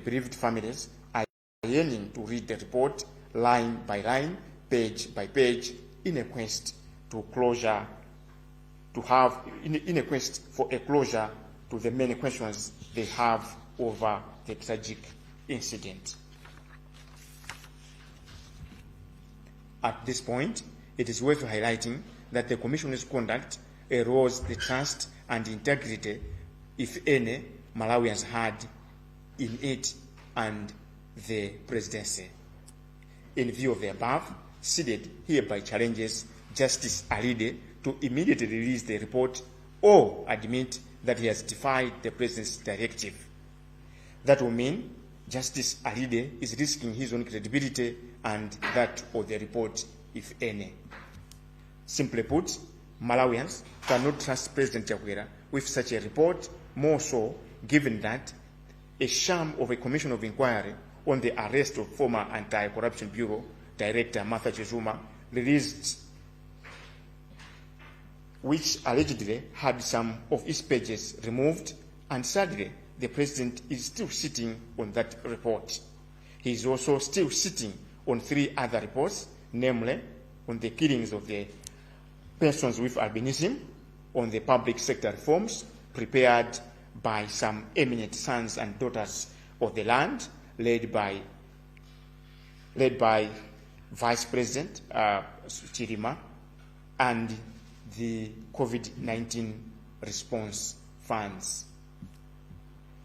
bereaved families are yearning to read the report line by line, page by page, in a quest to closure, in a quest for a closure to the many questions they have over the tragic incident. At this point, it is worth highlighting that the Commission's conduct erodes the trust and integrity, if any, Malawians had in it and the presidency. In view of the above, SIDED hereby challenges Justice Alide to immediately release the report or admit that he has defied the President's directive. That will mean Justice Alide is risking his own credibility and that of the report, if any. Simply put, Malawians cannot trust President Chakwera with such a report, more so given that a sham of a commission of inquiry on the arrest of former Anti-Corruption Bureau Director Martha Chizuma, released, which allegedly had some of its pages removed, and sadly, the President is still sitting on that report. He is also still sitting on 3 other reports, namely on the killings of the persons with albinism, on the public sector reforms prepared by some eminent sons and daughters of the land, led by Vice President Chirima, and the COVID-19 response funds.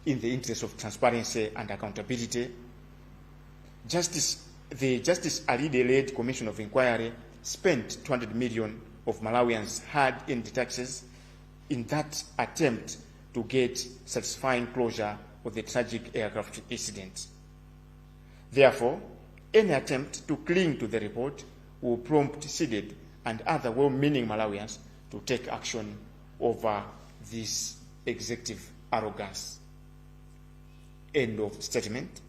In the interest of transparency and accountability, the Justice Alide-led Commission of Inquiry spent 200 million of Malawians' hard-earned taxes in that attempt to get satisfying closure of the tragic aircraft incident. Therefore, any attempt to cling to the report will prompt SIDED and other well-meaning Malawians to take action over this executive arrogance. End of statement.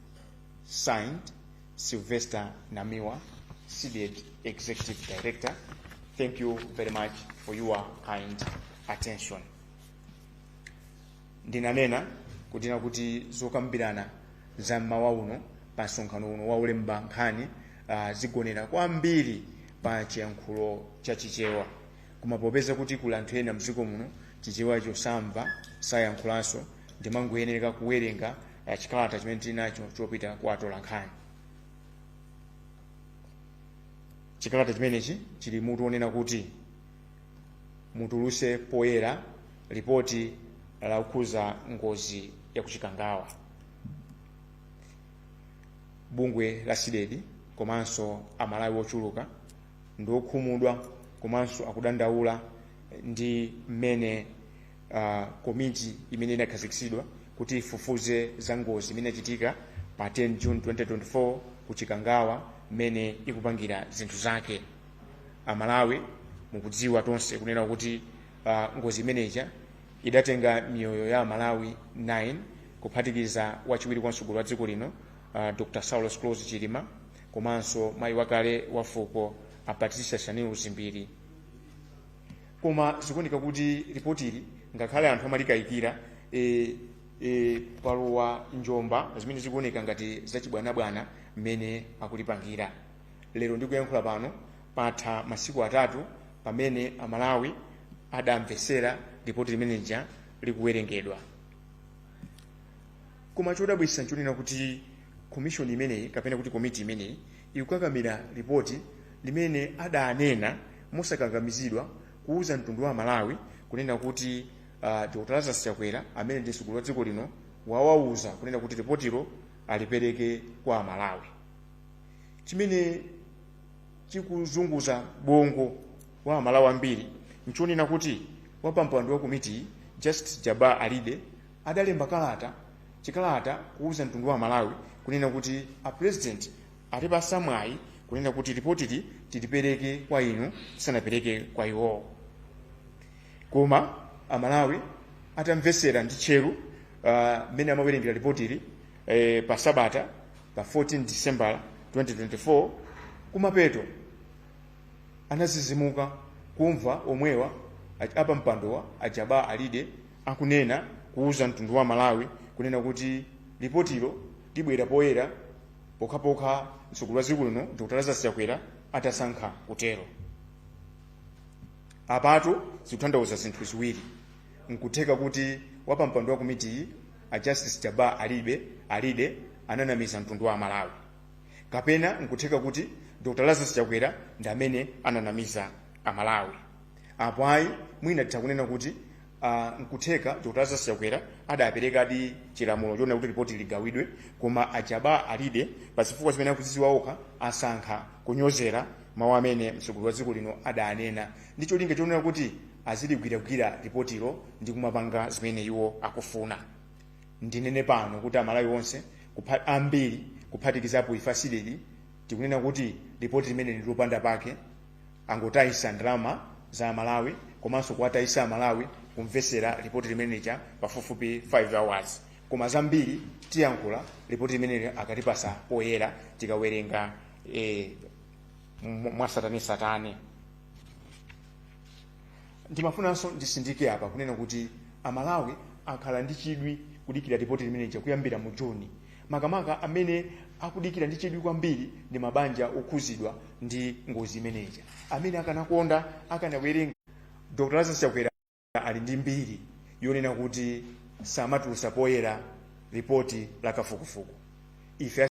Signed, Sylvester Namiwa, SIDED Executive Director. Thank you very much for your kind attention. Ndinanena kutina kuti zokambirana za mmawa uno pa msonkhano uno wa ulemba nkhani zigonera kwambiri pa chiyankhulo cha Chichewa. Koma popeza kuti kula anthu ena mdziko muno Chichewa chosamva sayankhulanso, ndimangoyenereka kuwerenga chikalata chimene tili nacho chopita kwa atola nkhani. Chikalata chimenechi chili mutu onena kuti mutuluse poyera ripoti la ukhuza ngozi ya kuchikangawa. Bungwe la SIDED komanso amalawi ochuluka ndokhumudwa komanso akudandaula ndi mmene komiti imene inakhazikitsidwa kuti ifufuze za ngozi imene inachitika pa 10 June 2024 kuchikangawa mmene ikupangira zinthu zake. Amalawi mukudziwa tonse kunena kuti ngozi imeneja idatenga miyoyo ya Malawi 9 kuphatikiza wachiwiri kwa mtsogoleri wa dziko lino Dr. Saulos Close Chilima komanso mayi wakale wa fuko Patricia Shaniru Zimbiri. Koma zikuoneka kuti ripoti ili ngakhale anthu amalikayikira palowa njomba zimene zikuoneka ngati zachibwanabwana mmene akulipangira. Lero ndikuyankhula pano patha masiku 3 pamene amalawi adamvesera ripoti limeneja likuwerengedwa. Koma chodabwitsa nchonena kuti commission imeneyi kapena kuti komiti imeneyi ikukakamira ripoti limene adanena mosakangamizidwa kuuza mtundu wa Malawi kunena kuti Dr. Lazarus Chakwera amene ndi mtsogoleri wa dziko lino wawauza kunena kuti ripotiro alipereke kwa Malawi. Chimene chikuzunguza bongo wa Malawi ambiri nchonena kuti wapampando wa komiti Justice Jaba Alide adalemba chikalata kuuza mtundu wa Malawi kunena kuti a president atipasa mwayi kunena kuti ripotili tilipereke kwa inu tisanapereke kwa iwo. Koma amalawi atamvesera ndi tcheru mmene amawerengera ripotili pa Sabata pa 14 December 2024 kumapeto anazizimuka kumva omwewa apa mpandowa Ajaba Alide akunena kuuza mtundu wa Malawi kunena kuti ripotilo tibwera poyera pokhapokha mtsogoleri wa dziko lino Dr. Lazarus Chakwera atasankha kutero. Apatu zikutanthauza zinthu ziwiri. Nkutheka kuti wapampando wa komiti a Justice Jaba Alide ananamiza mtundu wa Malawi. Kapena nkutheka kuti Dr. Lazarus Chakwera ndi amene ananamiza Amalawi. Apo ayi mwina tikunena kuti nkutheka Dr. Lazarus Chakwera adapereka chilamulo chona kuti ripoti ligawidwe, koma a Jaba Alide pasifukwa zimene akuzidziwa okha asankha kunyozera mawu amene mtsogoleri wa dziko lino adanena. Ndicho linga chonena kuti aziligwiragwira ripotilo ndi kumapanga zimene iwo akufuna. Ndinene pano kuti Amalawi onse ambiri kuphatikizapo ifasilili tikunena kuti ripoti limene ndi lopanda pake, angotayisa ndalama za Malawi komanso kuwatayisa Amalawi kumvesera ripoti limene cha pafupifupi 5 hours. Koma zambiri tiyankhula ripoti limene akatipasa poyera tikawerenga mwasatane. Ndimafunanso ndisindike apa kunena kuti Amalawi akhala ndi chidwi kudikira ripoti limene cha kuyambira mu Juni. Makamaka amene akudikira ndi chidwi kwambiri ndi mabanja okhuzidwa ndi ngozi imeneja, amene akanakonda akanawerenga. Dr. Lazarus Chakwera ali ndi mbiri yonena kuti samatulusa poyera ripoti la kafukufuku. Ife